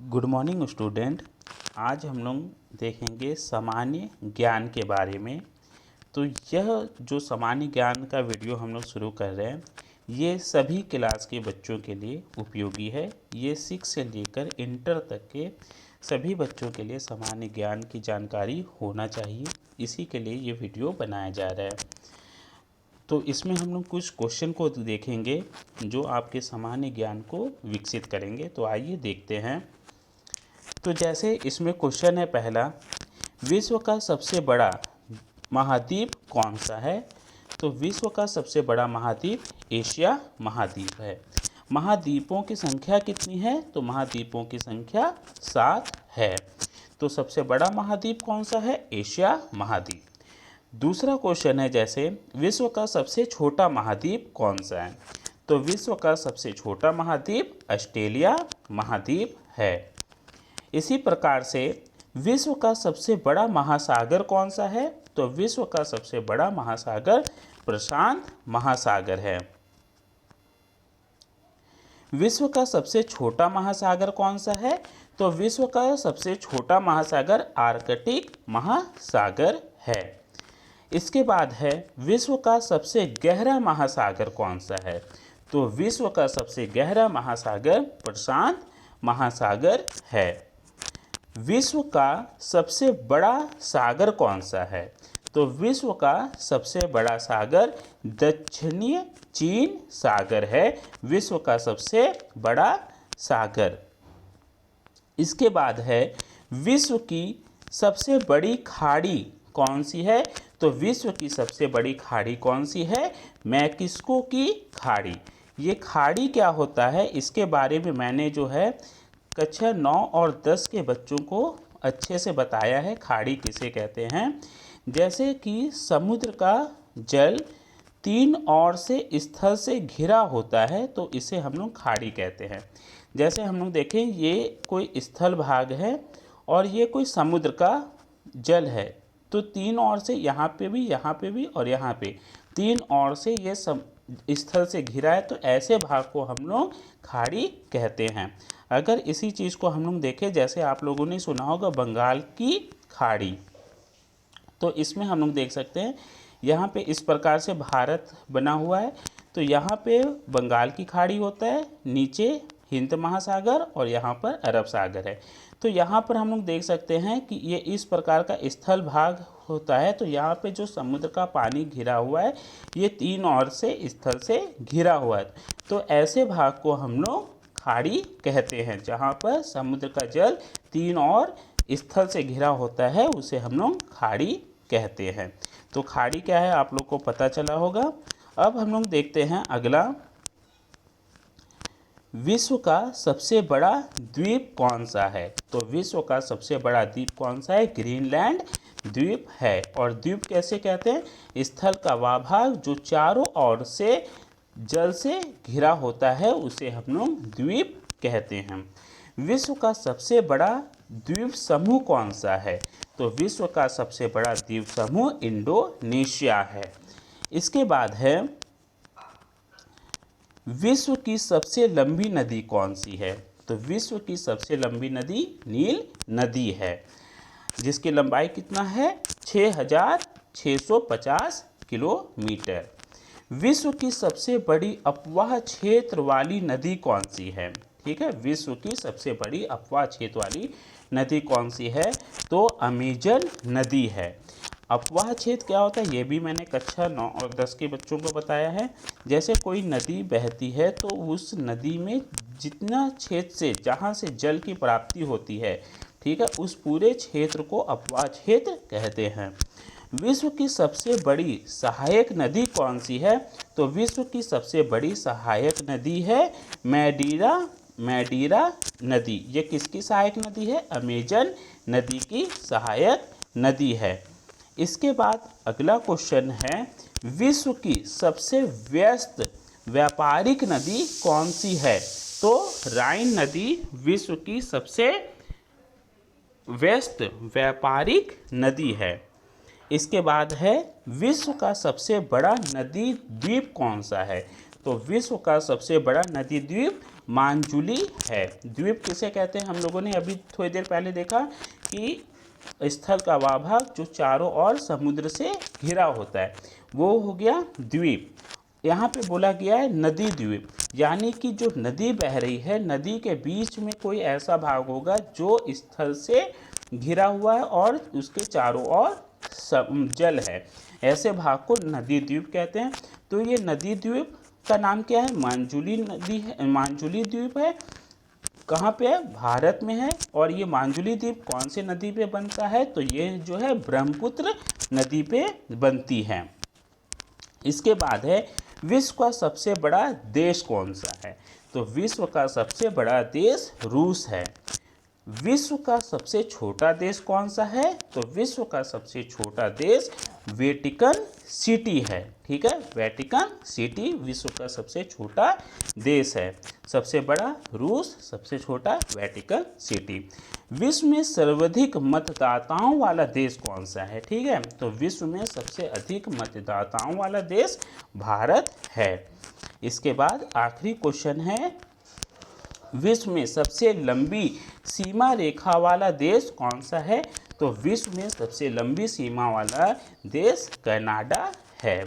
Good morning student. आज हम लोग देखेंगे सामान्य ज्ञान के बारे में। तो यह जो सामान्य ज्ञान का वीडियो हम लोग शुरू कर रहे हैं, ये सभी क्लास के बच्चों के लिए उपयोगी है। ये 6 से लेकर इंटर तक के सभी बच्चों के लिए सामान्य ज्ञान की जानकारी होना चाहिए, इसी के लिए ये वीडियो बनाया जा रहा है। तो इसमें हम लोग कुछ क्वेश्चन को देखेंगे जो आपके सामान्य ज्ञान को विकसित करेंगे। तो आइए देखते हैं। तो जैसे इसमें क्वेश्चन है पहला, विश्व का सबसे बड़ा महाद्वीप कौन सा है? तो विश्व का सबसे बड़ा महाद्वीप एशिया महाद्वीप है। महाद्वीपों की संख्या कितनी है? तो महाद्वीपों की संख्या 7 है। तो सबसे बड़ा महाद्वीप कौन सा है? एशिया महाद्वीप। दूसरा क्वेश्चन है जैसे, विश्व का सबसे छोटा महाद्वीप कौन सा है? तो विश्व का सबसे छोटा महाद्वीप ऑस्ट्रेलिया महाद्वीप है। इसी प्रकार से विश्व का सबसे बड़ा महासागर कौन सा है? तो विश्व का सबसे बड़ा महासागर प्रशांत महासागर है। विश्व का सबसे छोटा महासागर कौन सा है? तो विश्व का सबसे छोटा महासागर आर्कटिक महासागर है। इसके बाद है, विश्व का सबसे गहरा महासागर कौन सा है? तो विश्व का सबसे गहरा महासागर प्रशांत महासागर है। विश्व का सबसे बड़ा सागर कौन सा है? तो विश्व का सबसे बड़ा सागर दक्षिणी चीन सागर है, विश्व का सबसे बड़ा सागर। इसके बाद है, विश्व की सबसे बड़ी खाड़ी कौन सी है? तो विश्व की सबसे बड़ी खाड़ी कौन सी है? मैक्सिको की खाड़ी। ये खाड़ी क्या होता है, इसके बारे में मैंने जो है कक्षा 9 और 10 के बच्चों को अच्छे से बताया है। खाड़ी किसे कहते हैं? जैसे कि समुद्र का जल 3 ओर से स्थल से घिरा होता है, तो इसे हम लोग खाड़ी कहते हैं। जैसे हम लोग देखें, ये कोई स्थल भाग है और ये कोई समुद्र का जल है, तो 3 ओर से यहाँ पे भी और यहाँ पे 3 ओर से ये स्थल से घिरा है, तो ऐसे भाग को हम लोग खाड़ी कहते हैं। अगर इसी चीज़ को हम लोग देखें, जैसे आप लोगों ने सुना होगा बंगाल की खाड़ी, तो इसमें हम लोग देख सकते हैं यहाँ पे इस प्रकार से भारत बना हुआ है। तो यहाँ पे बंगाल की खाड़ी होता है, नीचे हिंद महासागर और यहाँ पर अरब सागर है। तो यहाँ पर हम लोग देख सकते हैं कि ये इस प्रकार का स्थल भाग होता है। तो यहाँ पे जो समुद्र का पानी घिरा हुआ है, ये 3 ओर से स्थल से घिरा हुआ है। तो ऐसे भाग को हम लोग खाड़ी कहते हैं, जहाँ पर समुद्र का जल 3 ओर स्थल से घिरा होता है, उसे हम लोग खाड़ी कहते हैं। तो खाड़ी क्या है आप लोग को पता चला होगा। अब हम लोग देखते हैं अगला, विश्व का सबसे बड़ा द्वीप कौन सा है? तो विश्व का सबसे बड़ा द्वीप कौन सा है? ग्रीनलैंड द्वीप है। और द्वीप कैसे कहते हैं? स्थल का वह भाग जो चारों ओर से जल से घिरा होता है, उसे हम लोग द्वीप कहते हैं। विश्व का सबसे बड़ा द्वीप समूह कौन सा है? तो विश्व का सबसे बड़ा द्वीप समूह इंडोनेशिया है। इसके बाद है, विश्व की सबसे लंबी नदी कौन सी है? तो विश्व की सबसे लंबी नदी नील नदी है, जिसकी लंबाई कितना है? 6650 किलोमीटर। विश्व की सबसे बड़ी अपवाह क्षेत्र वाली नदी कौन सी है? ठीक है, विश्व की सबसे बड़ी अपवाह क्षेत्र वाली नदी कौन सी है? तो अमेजन नदी है। अपवाह क्षेत्र क्या होता है, ये भी मैंने कक्षा 9 और 10 के बच्चों को बताया है। जैसे कोई नदी बहती है, तो उस नदी में जितना क्षेत्र से, जहाँ से जल की प्राप्ति होती है, ठीक है, उस पूरे क्षेत्र को अपवाह क्षेत्र कहते हैं। विश्व की सबसे बड़ी सहायक नदी कौन सी है? तो विश्व की सबसे बड़ी सहायक नदी है मैडीरा नदी। ये किसकी सहायक नदी है? अमेजन नदी की सहायक नदी है। इसके बाद अगला क्वेश्चन है, विश्व की सबसे व्यस्त व्यापारिक नदी कौन सी है? तो राइन नदी विश्व की सबसे व्यस्त व्यापारिक नदी है। इसके बाद है, विश्व का सबसे बड़ा नदी द्वीप कौन सा है? तो विश्व का सबसे बड़ा नदी द्वीप मांजुली है। द्वीप किसे कहते हैं? हम लोगों ने अभी थोड़ी देर पहले देखा कि स्थल का वह भाग जो चारों ओर समुद्र से घिरा होता है, वो हो गया द्वीप। यहाँ पे बोला गया है नदी द्वीप, यानी कि जो नदी बह रही है, नदी के बीच में कोई ऐसा भाग होगा जो स्थल से घिरा हुआ है और उसके चारों ओर जल है, ऐसे भाग को नदी द्वीप कहते हैं। तो ये नदी द्वीप का नाम क्या है? मांजुली नदी है, मांजुली द्वीप है। कहाँ पे है? भारत में है। और ये मांजुली द्वीप कौन से नदी पे बनता है? तो ये जो है ब्रह्मपुत्र नदी पे बनती है। इसके बाद है विश्व का सबसे बड़ा देश कौन सा है? तो विश्व का सबसे बड़ा देश रूस है। विश्व का सबसे छोटा देश कौन सा है? तो विश्व का सबसे छोटा देश वेटिकन सिटी है। ठीक है, वेटिकन सिटी विश्व का सबसे छोटा देश है। सबसे बड़ा रूस, सबसे छोटा वेटिकन सिटी। विश्व में सर्वाधिक मतदाताओं वाला देश कौन सा है? ठीक है, तो विश्व में सबसे अधिक मतदाताओं वाला देश भारत है। इसके बाद आखिरी क्वेश्चन है, विश्व में सबसे लंबी सीमा रेखा वाला देश कौन सा है? तो विश्व में सबसे लंबी सीमा वाला देश कनाडा है।